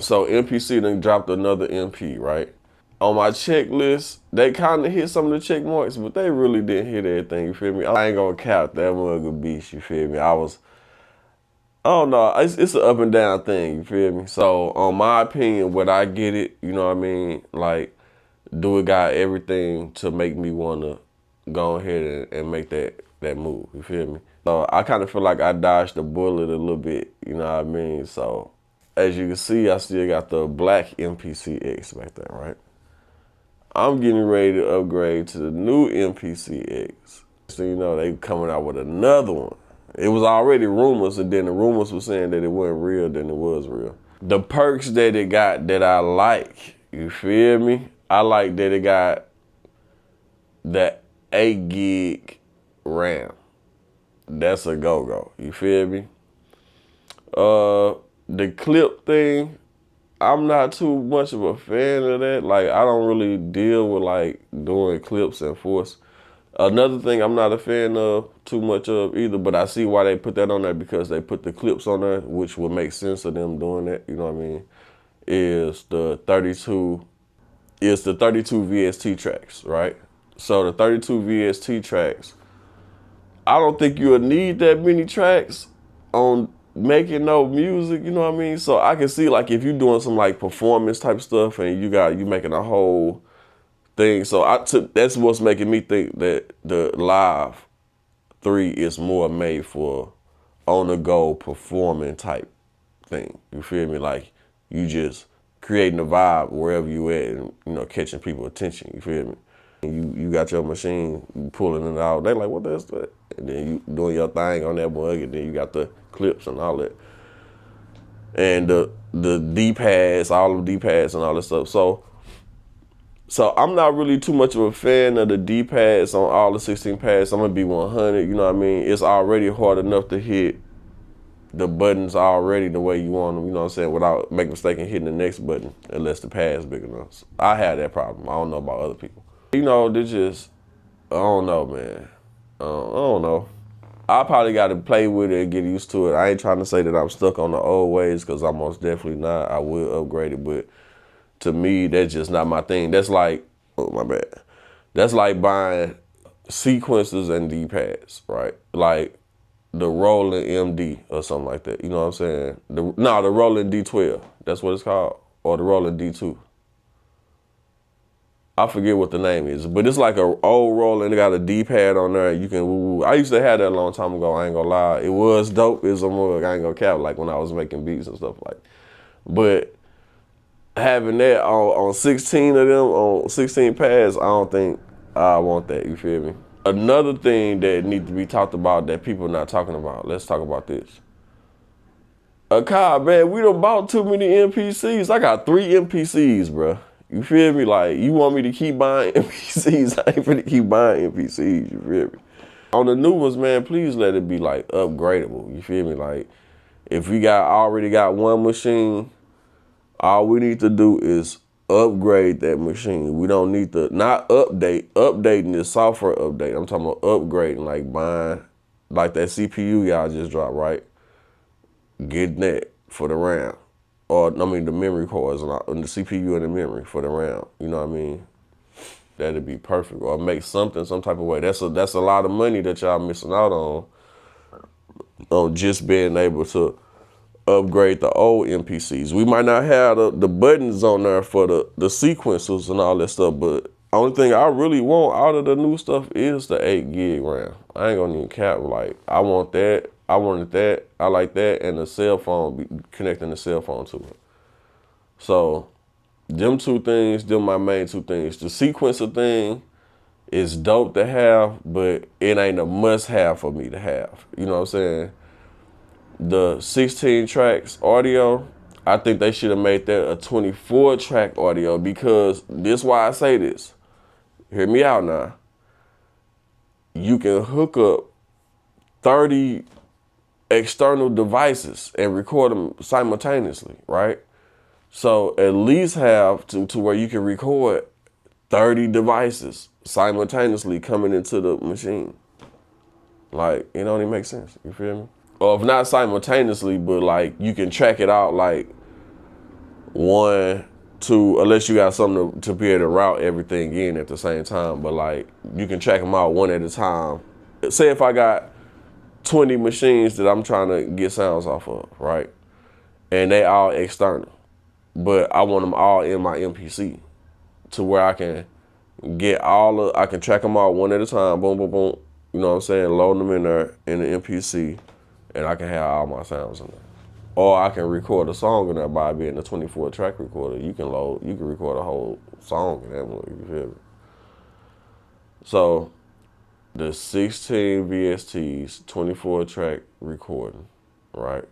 So MPC then dropped another MP, right? On my checklist, they kind of hit some of the check marks, but they really didn't hit everything, you feel me? I ain't gonna cap that mug of beast, you feel me? I don't know, it's an up and down thing, you feel me? So, on my opinion, would I get it, you know what I mean? Like, do it got everything to make me wanna go ahead and make that move, you feel me? So, I kind of feel like I dodged the bullet a little bit, you know what I mean? So, as you can see, I still got the black MPC-X back there, right? I'm getting ready to upgrade to the new MPC-X. So, you know, they coming out with another one. It was already rumors, and then the rumors were saying that it wasn't real, then it was real. The perks that it got that I like, you feel me? I like that it got the 8 gig RAM. That's a go-go, you feel me? The clip thing, I'm not too much of a fan of that. Like, I don't really deal with like doing clips and force. Another thing I'm not a fan of too much of either, but I see why they put that on there, because they put the clips on there, which would make sense of them doing that, you know what I mean, is the 32 VST tracks, right? So the 32 VST tracks, I don't think you'll need that many tracks on making no music, you know what I mean? So I can see like if you're doing some like performance type stuff and you making a whole thing. So that's what's making me think that the Live 3 is more made for on the go performing type thing. You feel me? Like you just creating a vibe wherever you at and, you know, catching people's attention. You feel me? And you got your machine, you pulling it out. They like, what that's that? And then you doing your thing on that bug, and then you got the clips and all that. And the D-pads, all of the D-pads and all that stuff. So I'm not really too much of a fan of the D-pads on all the 16 pads. I'm gonna be 100, you know what I mean? It's already hard enough to hit the buttons already the way you want them, you know what I'm saying, without making a mistake and hitting the next button, unless the pad's big enough. So I had that problem. I don't know about other people. You know, they just, I don't know, man. I don't know. I probably got to play with it and get used to it. I ain't trying to say that I'm stuck on the old ways, because I'm most definitely not. I will upgrade it, but to me, that's just not my thing. That's like, oh, my bad. That's like buying sequencers and D-pads, right? Like the Roland MD or something like that. You know what I'm saying? The Roland D12. That's what it's called. Or the Roland D2. I forget what the name is, but it's like an old Roland. They got a D-pad on there. You can, I used to have that a long time ago. I ain't gonna lie. It was dope. It was a mug. I ain't gonna cap, like when I was making beats and stuff like. But having that on 16 of them, on 16 pads, I don't think I want that, you feel me? Another thing that needs to be talked about that people not talking about, let's talk about this. Man, we done bought too many MPCs. I got 3 MPCs, bro. You feel me? Like, you want me to keep buying MPCs? I ain't finna keep buying MPCs, you feel me? On the new ones, man, please let it be like upgradable, you feel me? Like, if we already got one machine, all we need to do is upgrade that machine. We don't need to, not updating the software update. I'm talking about upgrading, like buying, like that CPU y'all just dropped, right? Getting that for the RAM. Or, I mean, the memory cards and the CPU and the memory for the RAM. You know what I mean? That'd be perfect. Or make something some type of way. That's a lot of money that y'all missing out on just being able to upgrade the old MPCs. We might not have the buttons on there for the sequencers and all that stuff, but only thing I really want out of the new stuff is the 8 gig RAM. I ain't gonna even cap. Like, I want that. I wanted that. I like that, and the cell phone, connecting the cell phone to it. So, them 2 things, them my main 2 things. The sequencer thing is dope to have, but it ain't a must-have for me to have. You know what I'm saying? The 16 tracks audio, I think they should have made that a 24 track audio, because this is why I say this. Hear me out now. You can hook up 30 external devices and record them simultaneously, right? So at least have to where you can record 30 devices simultaneously coming into the machine. Like, it don't even make sense, you feel me? Or if not simultaneously, but like you can track it out like one, two, unless you got something to be able to route everything in at the same time. But like, you can track them out one at a time. Say if I got 20 machines that I'm trying to get sounds off of, right? And they all external, but I want them all in my MPC to where I can I can track them all one at a time, boom, boom, boom. You know what I'm saying? Load them in there in the MPC, and I can have all my sounds in there. Or I can record a song in there by being a 24 track recorder. You can record a whole song in that one, you feel me? So the 16 VSTs, 24 track recording, right?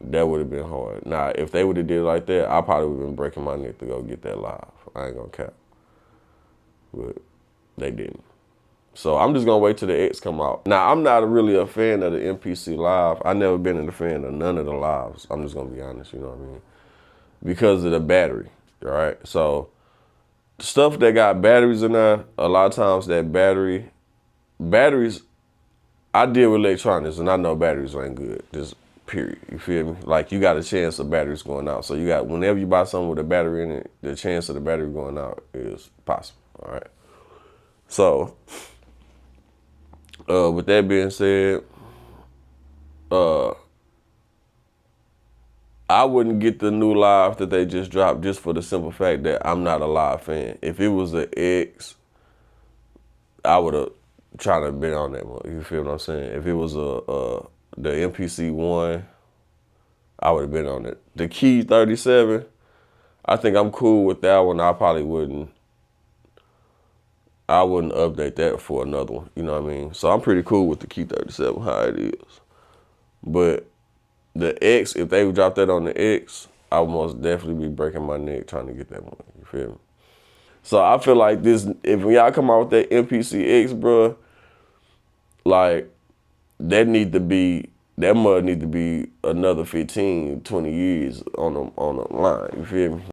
That would have been hard. Now, if they would have did it like that, I probably would have been breaking my neck to go get that live. I ain't gonna cap. But they didn't. So I'm just gonna wait till the X come out. Now, I'm not really a fan of the MPC Live. I never been a fan of none of the lives. I'm just gonna be honest, you know what I mean? Because of the battery, all right? So stuff that got batteries in there, a lot of times that batteries, I deal with electronics and I know batteries ain't good, just period, you feel me? Like you got a chance of batteries going out. So you got, whenever you buy something with a battery in it, the chance of the battery going out is possible, all right? So, with that being said, I wouldn't get the new live that they just dropped just for the simple fact that I'm not a live fan. If it was an X, I would have tried to been on that one. You feel what I'm saying? If it was the MPC one, I would have been on it. The Key 37, I think I'm cool with that one. I wouldn't update that for another one. You know what I mean? So I'm pretty cool with the Key 37, how it is. But the X, if they would drop that on the X, I would most definitely be breaking my neck trying to get that one. You feel me? So I feel like this, if y'all come out with that MPC X, bro, like that mud need to be another 15, 20 years on the line. You feel me?